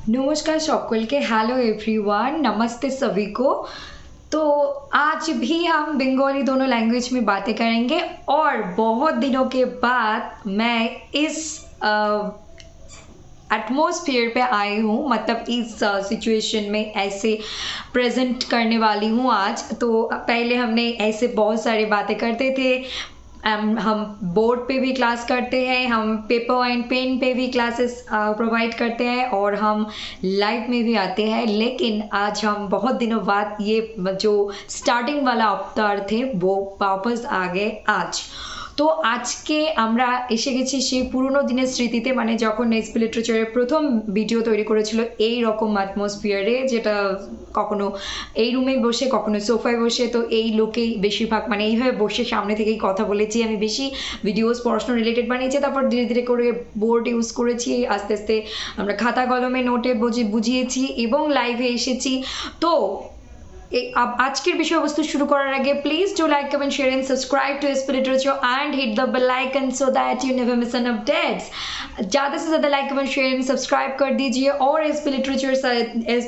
नमस्कार शौकुल के hello everyone, नमस्ते सभी को। तो आज भी हम बंगाली दोनों लैंग्वेज में बातें करेंगे और बहुत दिनों के बाद मैं इस एटमॉस्फेयर पे आई हूँ, मतलब इस सिचुएशन में ऐसे प्रेजेंट करने वाली हूँ आज। तो पहले हमने ऐसे बहुत सारी बातें करते थे। हम बोर्ड पे भी क्लास करते हैं, हम पेपर एंड पेन पे भी क्लासेस प्रोवाइड करते हैं और हम लाइव में भी आते हैं। लेकिन आज हम बहुत दिनों बाद ये जो स्टार्टिंग वाला अवतार थे वो वापस आ गए आज। तो আজকে আমরা এসে গেছি সেই পুরনো দিনের স্মৃতিতে, মানে যখন এসপি লিটারেচারের প্রথম ভিডিও তৈরি করেছিল এই রকম অ্যাটমসফিয়ারে, যেটা কখনো এই রুমে বসে কখনো সোফায় বসে। তো এই লোকেই বেশিরভাগ, মানে এইভাবে বসে সামনে থেকেই কথা বলেছি আমি, বেশি ভিডিওস পড়াশোনা রিলেটেড বানিয়েছি। তারপর ধীরে ধীরে করে বোর্ড ইউজ করেছি, আস্তে আস্তে আমরা খাতা কলমে নোটে বুঝিয়েছি এবং লাইভে এসেছি। তো अब आज के विषय वस्तु शुरू करार आगे please do like comment share and subscribe to SP literature and hit the bell icon so that you never miss an updates. ज़्यादा से ज़्यादा like comment share and subscribe कर दीजिए और एसपी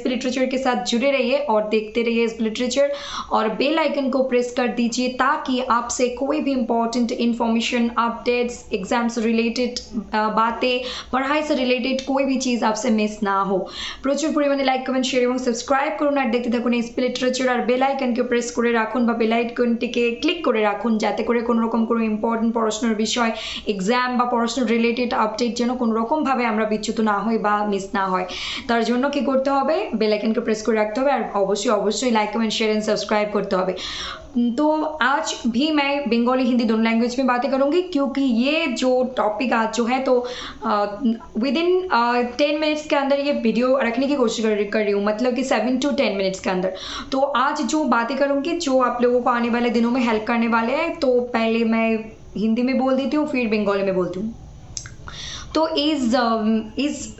लिटरेचर के साथ जुड़े रहिए और देखते रहिए एसपी लिटरेचर और बेल आइकन को प्रेस कर दीजिए ताकि आपसे कोई भी इंपॉर्टेंट इन्फॉर्मेशन, अपडेट्स, एग्जाम से रिलेटेड बातें, पढ़ाई से रिलेटेड कोई भी चीज़ आपसे मिस ना हो। प्रचुर परिमाणे लाइक कमेंट शेयर और सब्सक्राइब করুন আর দেখতে থাকুন এসপি লিটারেচার আর বেল আইকনকে প্রেস করে রাখুন বা বেল আইকনটিকে ক্লিক করে রাখুন যাতে করে কোনো রকম কোনো ইম্পর্টেন্ট পড়াশোনার বিষয়, এক্সাম বা পড়াশোনার রিলেটেড আপডেট যেন কোনো রকমভাবে আমরা বিচ্যুত না হই বা মিস না হয়। তার জন্য কি করতে হবে, বেল আইকনকে প্রেস করে রাখতে হবে আর অবশ্যই অবশ্যই like comment share and subscribe करते হবে। तो आज भी मैं बंगाली हिंदी दोनों लैंग्वेज में बातें करूंगी क्योंकि ये जो टॉपिक आज जो है तो विद इन 10 मिनट्स के अंदर ये वीडियो रखने की कोशिश कर रही हूँ, मतलब कि 7 to 10 मिनट्स के अंदर। तो आज जो बातें करूंगी जो आप लोगों को आने वाले दिनों में हेल्प करने वाले हैं, तो पहले मैं हिंदी में बोल देती हूँ फिर बंगाली में बोलती हूँ। तो इस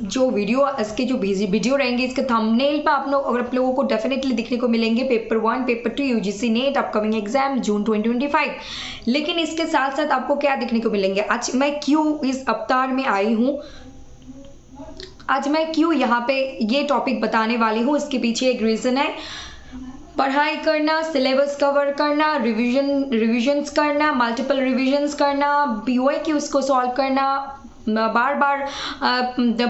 जो वीडियो, इसके जो वीडियो रहेंगे इसके थंबनेल पर आप लोगों को डेफिनेटली दिखने को मिलेंगे paper 1, paper 2 UGC NET upcoming exam June 2025। लेकिन इसके साथ साथ आपको क्या दिखने को मिलेंगे, आज मैं क्यों इस अवतार में आई हूँ, आज मैं क्यों यहाँ पे ये टॉपिक बताने वाली हूँ, इसके पीछे एक रीज़न है। पढ़ाई करना, सिलेबस कवर करना, रिविजन्स करना, मल्टीपल रिविजन्स करना, पीओआई उसको सॉल्व करना, बार बार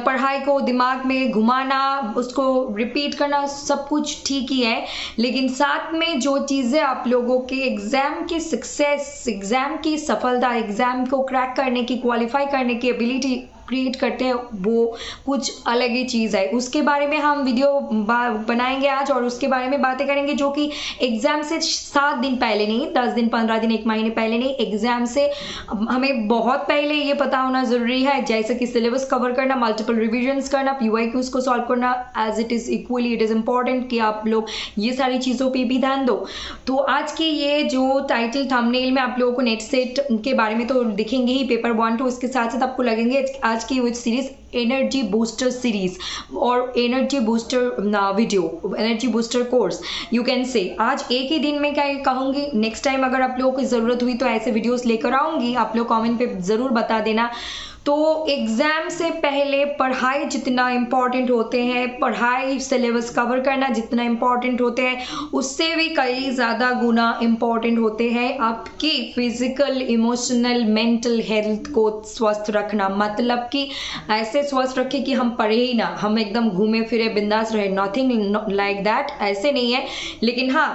पढ़ाई को दिमाग में घुमाना, उसको रिपीट करना, सब कुछ ठीक ही है। लेकिन साथ में जो चीज़ें आप लोगों के एग्ज़ाम की सक्सेस, एग्ज़ाम की सफलता, एग्ज़ाम को क्रैक करने की, क्वालिफाई करने की एबिलिटी क्रिएट करते हैं, वो कुछ अलग ही चीज़ है। उसके बारे में हम वीडियो बनाएंगे आज और उसके बारे में बातें करेंगे जो कि एग्ज़ाम से 7 दिन पहले नहीं, 10 दिन, 15 दिन, 1 महीने पहले नहीं, एग्ज़ाम से हमें बहुत पहले ये पता होना ज़रूरी है। जैसे कि सिलेबस कवर करना, मल्टीपल रिविजन्स करना, पीओआईक्यूज़ को सॉल्व करना, as it is equally it is important कि आप लोग ये सारी चीज़ों पर भी ध्यान दो। तो आज की ये जो टाइटल थंबनेल में आप लोगों को नेट सेट के बारे में तो दिखेंगे ही, पेपर 1 2, इसके साथ साथ आपको लगेंगे आज की web series energy booster series और energy booster video, energy booster course you can say. आज एक ही दिन में क्या कहूँगी, नेक्स्ट टाइम अगर आप लोगों को ज़रूरत हुई तो ऐसे वीडियोस लेकर आऊँगी, आप लोग कमेंट पे ज़रूर बता देना। तो एग्ज़ाम से पहले पढ़ाई जितना इम्पॉर्टेंट होते हैं, पढ़ाई सिलेबस कवर करना जितना इम्पॉर्टेंट होते हैं, उससे भी कई ज़्यादा गुना इम्पॉर्टेंट होते हैं आपकी फिज़िकल, इमोशनल, मेंटल हेल्थ को स्वस्थ रखना। मतलब कि ऐसे स्वस्थ रखें कि हम पढ़े ही ना, हम एकदम घूमे फिरे बिंदास रहे, नथिंग लाइक दैट, ऐसे नहीं है। लेकिन हाँ,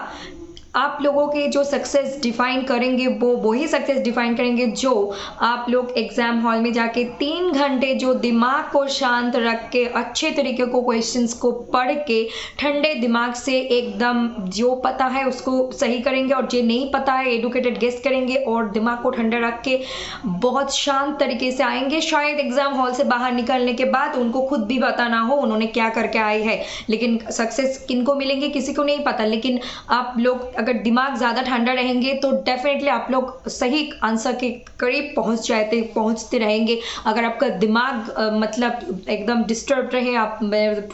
आप लोगों के जो सक्सेस डिफाइन करेंगे वो वही सक्सेस डिफाइन करेंगे जो आप लोग एग्ज़ाम हॉल में जाके 3 घंटे जो दिमाग को शांत रख के अच्छे तरीके को क्वेश्चंस को पढ़ के ठंडे दिमाग से एकदम जो पता है उसको सही करेंगे और जो नहीं पता है एडुकेटेड गेस करेंगे और दिमाग को ठंडा रख के बहुत शांत तरीके से आएंगे। शायद एग्ज़ाम हॉल से बाहर निकलने के बाद उनको खुद भी पता ना हो उन्होंने क्या करके आए हैं, लेकिन सक्सेस किनको मिलेंगे किसी को नहीं पता। लेकिन आप लोग अगर दिमाग ज़्यादा ठंडा रहेंगे तो डेफिनेटली आप लोग सही आंसर के करीब पहुंचते रहेंगे। अगर आपका दिमाग मतलब एकदम डिस्टर्ब रहे, आप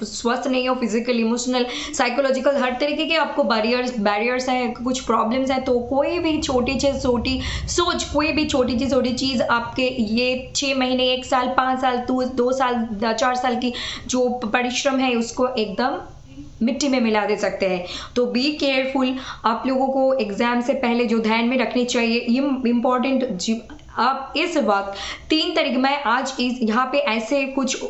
स्वस्थ नहीं हो, फिजिकल, इमोशनल, साइकोलॉजिकल, हर तरीके के आपको बैरियर्स हैं, कुछ प्रॉब्लम्स हैं, तो कोई भी छोटी चीज़, छोटी सोच, कोई भी छोटी चीज़ आपके ये 6 महीने, 1 साल, 5 साल, 2 साल, 4 साल की जो परिश्रम है उसको एकदम मिट्टी में मिला दे सकते हैं। तो बी केयरफुल। आप लोगों को एग्जाम से पहले जो ध्यान में रखनी चाहिए, ये इम्पॉर्टेंट, आप इस वक्त 3 तरीके, मैं आज यहाँ पे ऐसे कुछ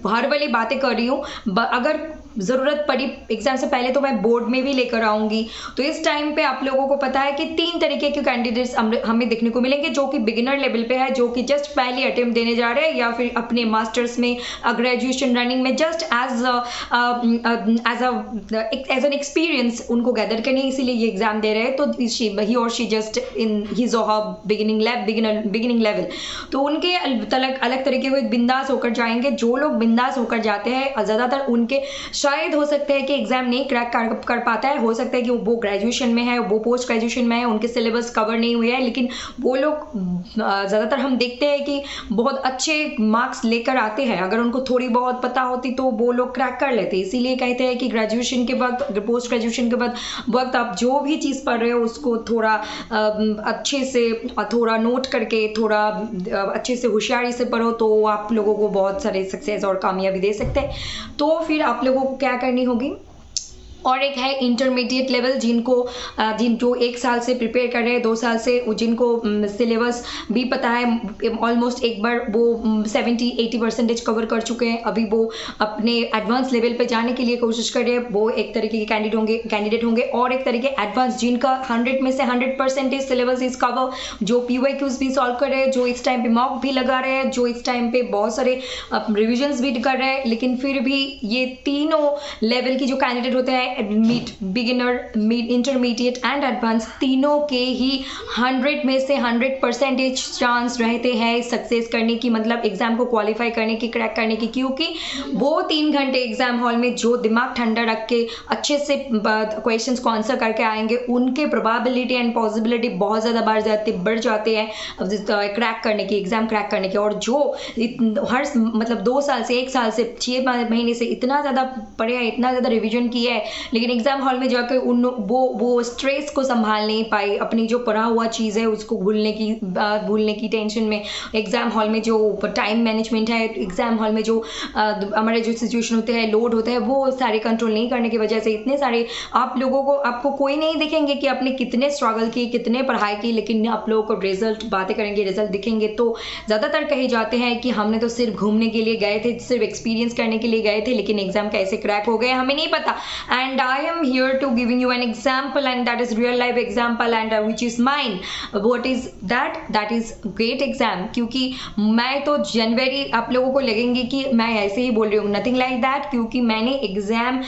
हर वाली बातें कर रही हूँ, अगर ज़रूरत पड़ी एग्जाम से पहले तो मैं बोर्ड में भी लेकर आऊँगी। तो इस टाइम पे आप लोगों को पता है कि 3 तरीके के कैंडिडेट्स हमें देखने को मिलेंगे, जो कि बिगिनर लेवल पे है, जो कि जस्ट पहली अटेम्प्ट देने जा रहे हैं, या फिर अपने मास्टर्स में, ग्रेजुएशन रनिंग में जस्ट एज एन एक्सपीरियंस उनको गैदर करने, इसीलिए ये एग्जाम दे रहे हैं। तो ही और शी जस्ट इन हिज और हर बिगिनिंग लेवल, तो उनके अलग तरीके के बिंदास होकर जाएंगे। जो लोग बिंदास होकर जाते हैं, ज़्यादातर उनके शायद हो सकता है कि एग्जाम नहीं क्रैक कर पाता है, हो सकता है कि वो ग्रेजुएशन में है, वो पोस्ट ग्रेजुएशन में है, उनके सिलेबस कवर नहीं हुए हैं, लेकिन वो लोग ज़्यादातर हम देखते हैं कि बहुत अच्छे मार्क्स लेकर आते हैं। अगर उनको थोड़ी बहुत पता होती तो वो लोग क्रैक कर लेते। इसीलिए कहते हैं कि ग्रेजुएशन के बाद, पोस्ट ग्रेजुएशन के बाद वक्त आप जो भी चीज़ पढ़ रहे हो उसको थोड़ा अच्छे से, थोड़ा नोट करके, थोड़ा अच्छे से होशियारी से पढ़ो, तो आप लोगों को बहुत सारे सक्सेस और कामयाबी दे सकते हैं। तो फिर आप लोगों को क्या करनी होगी। और एक है इंटरमीडिएट लेवल, जो 1 साल से प्रिपेयर कर रहे हैं, 2 साल से, जिनको सिलेबस भी पता है, ऑलमोस्ट एक बार वो 70-80% कवर कर चुके हैं, अभी वो अपने एडवांस लेवल पे जाने के लिए कोशिश कर रहे हैं, वो एक तरीके के कैंडिडेट होंगे। और एक तरीके एडवांस, जिनका 100 में से 100% सिलेबस इज कवर, जो PYQs भी सॉल्व कर रहे हैं, जो इस टाइम पे मॉक भी लगा रहे हैं, जो इस टाइम पे बहुत सारे रिविजन्स भी कर रहे हैं। लेकिन फिर भी ये तीनों लेवल की जो कैंडिडेट होते हैं, बिगिनर, इंटरमीडिएट एंड एडवांस, तीनों के ही 100 में से 100% चांस रहते हैं सक्सेस करने की, मतलब एग्जाम को क्वालिफाई करने की, क्रैक करने की, क्योंकि वो 3 घंटे एग्जाम हॉल में जो दिमाग ठंडा रख के अच्छे से क्वेश्चंस को आंसर करके आएंगे, उनके प्रोबेबिलिटी एंड पॉसिबिलिटी बहुत ज़्यादा बढ़ जाते हैं क्रैक करने की, एग्जाम क्रैक करने के। और जो हर मतलब 2 साल से, 1 साल से, 6 महीने से इतना ज़्यादा पढ़े हैं, इतना ज़्यादा रिविजन किया है, लेकिन एग्जाम हॉल में जाकर वो स्ट्रेस को संभाल नहीं पाई, अपनी जो पढ़ा हुआ चीज़ है उसको भूलने की टेंशन में, एग्जाम हॉल में जो टाइम मैनेजमेंट है, एग्जाम हॉल में जो हमारे जो सिचुएशन होते हैं, लोड होता है, वो सारे कंट्रोल नहीं करने की वजह से इतने सारे आपको कोई नहीं दिखेंगे कि आपने कितने स्ट्रगल किए, कितने पढ़ाई की, लेकिन आप लोगों को रिजल्ट, बातें करेंगे, रिजल्ट दिखेंगे तो ज़्यादातर कहे जाते हैं कि हमने तो सिर्फ घूमने के लिए गए थे, सिर्फ एक्सपीरियंस करने के लिए गए थे, लेकिन एग्जाम कैसे क्रैक हो गए हमें नहीं पता। And I am here to giving you an example, and that is real life example, and which is mine. What is that? That is GATE exam. क्योंकि मैं तो जनवरी, आप लोगों को लगेंगे कि मैं ऐसे ही बोल रही हूँ, नथिंग लाइक दैट, क्योंकि मैंने एग्ज़ाम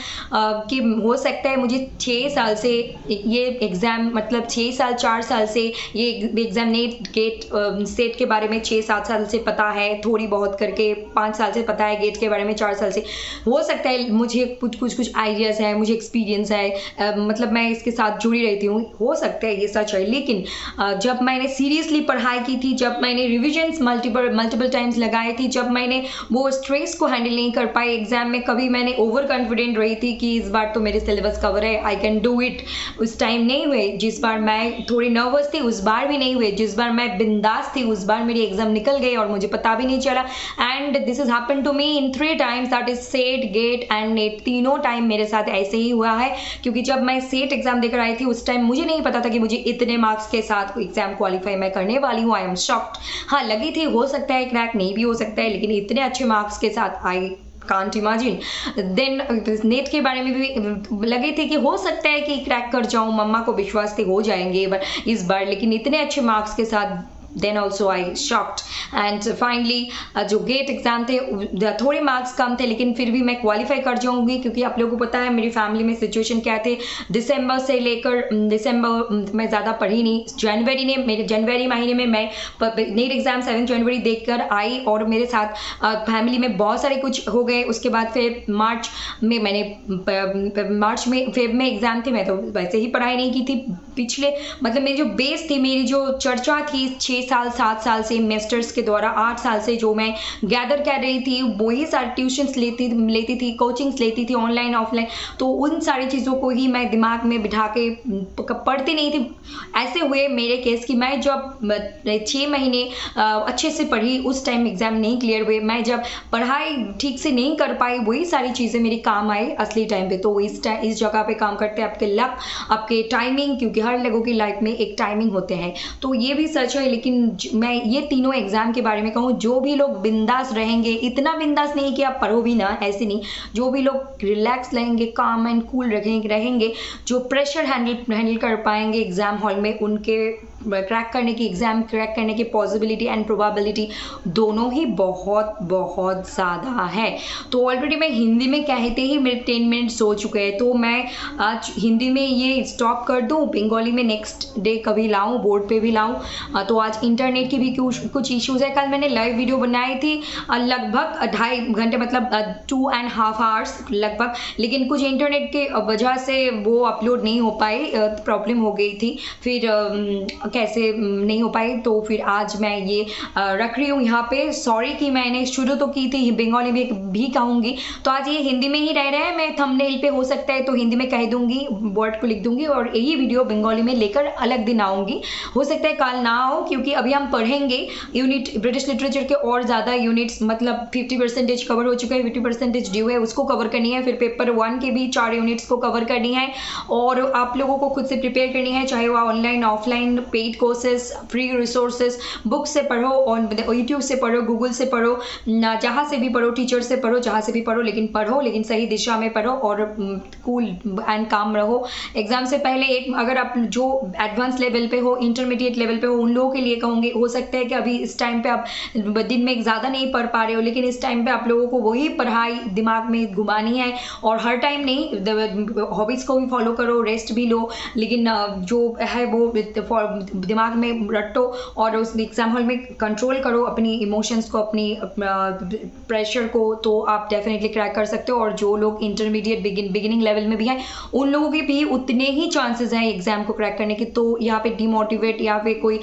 की, हो सकता है मुझे 6 साल से ये एग्ज़ाम, मतलब 6 साल 4 साल से ये एग्ज़ाम गेट सेट के बारे में 6-7 साल से पता है, थोड़ी बहुत करके 5 साल से पता है, गेट के बारे में 4 साल से, हो सकता है मुझे कुछ आइडियाज़ है, मुझे एक्सपीरियंस है, मतलब मैं इसके साथ जुड़ी रहती हूँ, हो सकता है ये सच है। लेकिन जब मैंने सीरियसली पढ़ाई की थी, जब मैंने रिविजन्स मल्टीपल टाइम्स लगाई थी, जब मैंने वो स्ट्रेस को हैंडल नहीं कर पाई एग्जाम में, कभी मैंने ओवर कॉन्फिडेंट रही थी कि इस बार तो मेरे सिलेबस कवर है, आई कैन डू इट, उस टाइम नहीं हुए। जिस बार मैं थोड़ी नर्वस थी उस बार भी नहीं हुए, जिस बार मैं बिंदास थी उस बार मेरी एग्जाम निकल गई और मुझे पता भी नहीं चला। And this is happen to me in 3 times, that is SET, GATE and NET, तीनों टाइम मेरे साथ ऐसे ही हुआ है। क्योंकि जब मैं सेट एग्जाम देकर आई थी उस टाइम मुझे नहीं पता था कि मुझे इतने मार्क्स के साथ एग्जाम क्वालिफाई मैं करने वाली हूँ। I am shocked. हाँ, लगी थी हो सकता है क्रैक नहीं भी हो सकता है, लेकिन इतने अच्छे मार्क्स के साथ I can't imagine. Then NET के बारे में भी लगे थे कि हो सकता है कि क्रैक कर जाऊँ, मम्मा को विश्वास थे हो जाएंगे इस बार, लेकिन इतने अच्छे मार्क्स के साथ then also I shocked and finally जो गेट एग्ज़ाम थे थोड़े मार्क्स कम थे, लेकिन फिर भी मैं क्वालिफाई कर जाऊँगी, क्योंकि आप लोगों को पता है मेरी फैमिली में सिचुएशन क्या थे। दिसंबर से लेकर दिसंबर मैं ज़्यादा पढ़ी नहीं, जनवरी महीने में मैं नीट एग्ज़ाम 7 जनवरी देखकर आई और मेरे साथ फैमिली में बहुत सारे कुछ हो गए। उसके बाद फिर मार्च में फेब में एग्ज़ाम थे, मैं तो वैसे ही पढ़ाई नहीं की थी पिछले, मतलब मेरी जो बेस थी, मेरी जो चर्चा थी 6 साल 7 साल से मास्टर्स के द्वारा 8 साल से जो मैं गैदर कर रही थी, वही सारी ट्यूशन्स लेती थी, कोचिंग्स लेती थी ऑनलाइन ऑफलाइन, तो उन सारी चीज़ों को ही मैं दिमाग में बिठा के पढ़ती नहीं थी। ऐसे हुए मेरे केस कि मैं जब 6 महीने अच्छे से पढ़ी, उस टाइम एग्ज़ाम नहीं क्लियर हुए, मैं जब पढ़ाई ठीक से नहीं कर पाई, वही सारी चीज़ें मेरी काम आई असली टाइम पे। तो इस जगह पे काम करते हैं आपके लक, आपके टाइमिंग, क्योंकि हर लोगों की लाइफ में एक टाइमिंग होते हैं, तो ये भी सच है। लेकिन मैं ये तीनों एग्ज़ाम के बारे में कहूँ, जो भी लोग बिंदास रहेंगे, इतना बिंदास नहीं कि आप पढ़ो भी ना, ऐसे नहीं, जो भी लोग रिलैक्स रहेंगे, काम एंड कूल रहेंगे, जो प्रेशर हैंडल कर पाएंगे एग्ज़ाम हॉल में, उनके एग्ज़ाम क्रैक करने की पॉसिबिलिटी एंड प्रोबेबिलिटी दोनों ही बहुत बहुत ज़्यादा है। तो ऑलरेडी मैं हिंदी में कहते ही मेरे 10 मिनट्स हो चुके हैं, तो मैं आज हिंदी में ये स्टॉप कर दूँ, बंगाली में नेक्स्ट डे कभी लाऊँ, बोर्ड पे भी लाऊँ। तो आज इंटरनेट की भी कुछ इश्यूज़ है। कल मैंने लाइव वीडियो बनाई थी लगभग 2.5 घंटे, मतलब 2.5 आवर्स लगभग, लेकिन कुछ इंटरनेट के वजह से वो अपलोड नहीं हो पाई, प्रॉब्लम हो गई थी, फिर कैसे नहीं हो पाई, तो फिर आज मैं ये रख रही हूँ यहाँ पे। सॉरी कि मैंने शुरू तो की थी, बंगाली में भी कहूँगी, तो आज ये हिंदी में ही रह रहे हैं। मैं थंबनेल पे हो सकता है तो हिंदी में कह दूँगी, वर्ड को लिख दूँगी, और यही वीडियो बंगाली में लेकर अलग दिन आऊँगी। हो सकता है कल ना हो, क्योंकि अभी हम पढ़ेंगे यूनिट ब्रिटिश लिटरेचर के और ज़्यादा यूनिट्स, मतलब 50% कवर हो चुका है, 50% ड्यू है, उसको कवर करनी है। फिर पेपर 1 के भी 4 यूनिट्स को कवर करनी है, और आप लोगों को खुद से प्रिपेयर करनी है, चाहे वो online offline, paid courses, free resources, book से पढ़ो, और यूट्यूब से पढ़ो, गूगल से पढ़ो, जहाँ से भी पढ़ो, टीचर से पढ़ो, जहाँ से भी पढ़ो, लेकिन पढ़ो, लेकिन सही दिशा में पढ़ो, और कूल एंड काम रहो। एग्जाम से पहले अगर आप जो एडवांस लेवल पे हो, इंटरमीडिएट लेवल पे हो, उन लोगों के लिए कहूँगी, हो सकता है कि अभी इस टाइम पे आप दिन में ज़्यादा नहीं पढ़ पा रहे हो, लेकिन इस टाइम पे आप लोगों को वही पढ़ाई दिमाग में घुमानी है, और हर टाइम नहीं, हॉबीज़ को भी फॉलो करो, रेस्ट भी लो, लेकिन जो है वो दिमाग में रटो, और उस एग्ज़ाम हॉल में कंट्रोल करो अपनी इमोशंस को, अपनी प्रेशर को, तो आप डेफिनेटली क्रैक कर सकते हो। और जो लोग इंटरमीडिएट बिगिनिंग लेवल में भी हैं, उन लोगों के भी उतने ही चांसेस हैं एग्ज़ाम को क्रैक करने के। तो यहाँ पे डिमोटिवेट या फिर कोई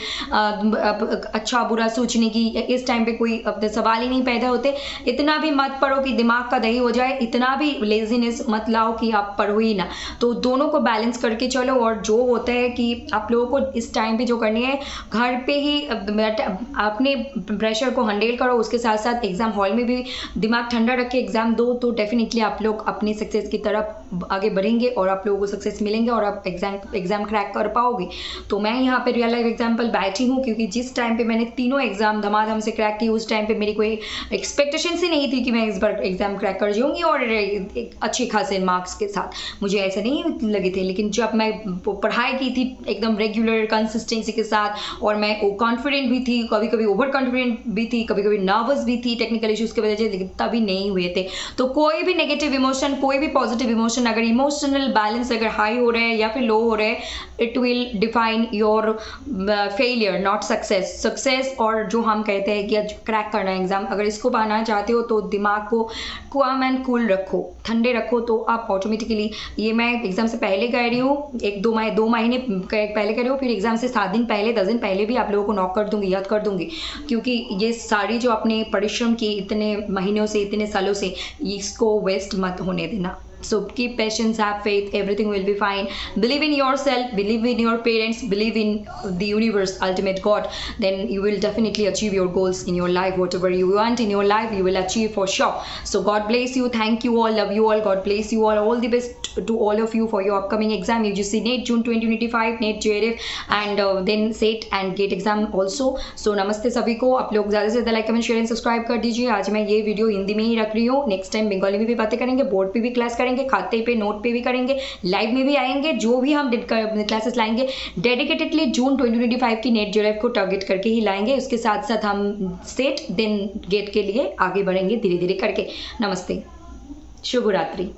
अच्छा बुरा सोचने की इस टाइम पे कोई सवाल ही नहीं पैदा होते। इतना भी मत पढ़ो कि दिमाग का दही हो जाए, इतना भी लेजीनेस मत लाओ कि आप पढ़ो ही ना। तो दोनों को बैलेंस करके चलो, और जो होता है कि आप लोगों को इस टाइम पे जो करनी है, घर पे ही अपने प्रेशर को हैंडल करो, उसके साथ साथ एग्ज़ाम हॉल में भी दिमाग ठंडा रख के एग्ज़ाम दो, तो डेफिनेटली आप लोग अपनी सक्सेस की तरफ आगे बढ़ेंगे, और आप लोगों को सक्सेस मिलेंगे, और आप एग्ज़ाम क्रैक कर पाओगे। तो मैं यहाँ पे रियल लाइफ एग्जाम्पल बैठी हूँ, क्योंकि जिस टाइम पे मैंने तीनों एग्ज़ाम धमाधम से क्रैक की, उस टाइम पे मेरी कोई एक्सपेक्टेशन ही नहीं थी कि मैं इस बार एग्ज़ाम क्रैक कर जाऊँगी, और एक अच्छे खासे मार्क्स के साथ मुझे ऐसे नहीं लगे थे। लेकिन जब मैं पढ़ाई की थी एकदम रेगुलर कंसिस्टेंसी के साथ, और मैं कॉन्फिडेंट भी थी, कभी कभी ओवर कॉन्फिडेंट भी थी, कभी कभी नर्वस भी थी टेक्निकल इश्यूज़ की वजह से, लेकिन तभी नहीं हुए थे। तो कोई भी नेगेटिव इमोशन, कोई भी पॉजिटिव इमोशन, अगर इमोशनल बैलेंस अगर हाई हो रहे हैं या फिर लो हो रहे हैं, it will define your failure not success. और जो हम कहते हैं कि क्रैक करना है एग्जाम, अगर इसको पाना चाहते हो तो दिमाग को काम एंड कूल रखो, ठंडे रखो, तो आप ऑटोमेटिकली, ये मैं एग्जाम से पहले कह रही हूँ, 2 महीने पहले कह रही हूँ, फिर एग्जाम से 7 दिन पहले, 10 दिन पहले भी आप लोगों को नॉक कर दूंगी, याद कर दूंगी, क्योंकि ये सारी जो अपने परिश्रम की इतने महीनों से, इतने सालों से, इसको वेस्ट मत होने देना। So keep patience, have faith, everything will be fine. Believe in yourself, believe in your parents, believe in the universe, ultimate God. Then you will definitely achieve your goals in your life. Whatever you want in your life, you will achieve for sure. So God bless you. Thank you all. Love you all. God bless you all. All the best to all of you for your upcoming exam. UGC NET June 2025, NET JRF, and then SET and GATE exam also. So नमस्ते सभी को। आप लोग ज़्यादा से ज़्यादा like, comment, share and subscribe कर दीजिए। आज मैं ये वीडियो हिंदी में ही रख रही हूँ, नेक्स्ट टाइम बंगाली में भी बातें करेंगे, बोर्ड पे भी क्लास करेंगे। करेंगे, खाते पे नोट पे भी करेंगे, लाइव में भी आएंगे, जो भी हम क्लासेस लाएंगे डेडिकेटेडली जून 2025 की नेट JLF को टारगेट करके ही लाएंगे। उसके साथ साथ हम स्टेट देन गेट के लिए आगे बढ़ेंगे धीरे धीरे करके। नमस्ते, शुभ रात्रि।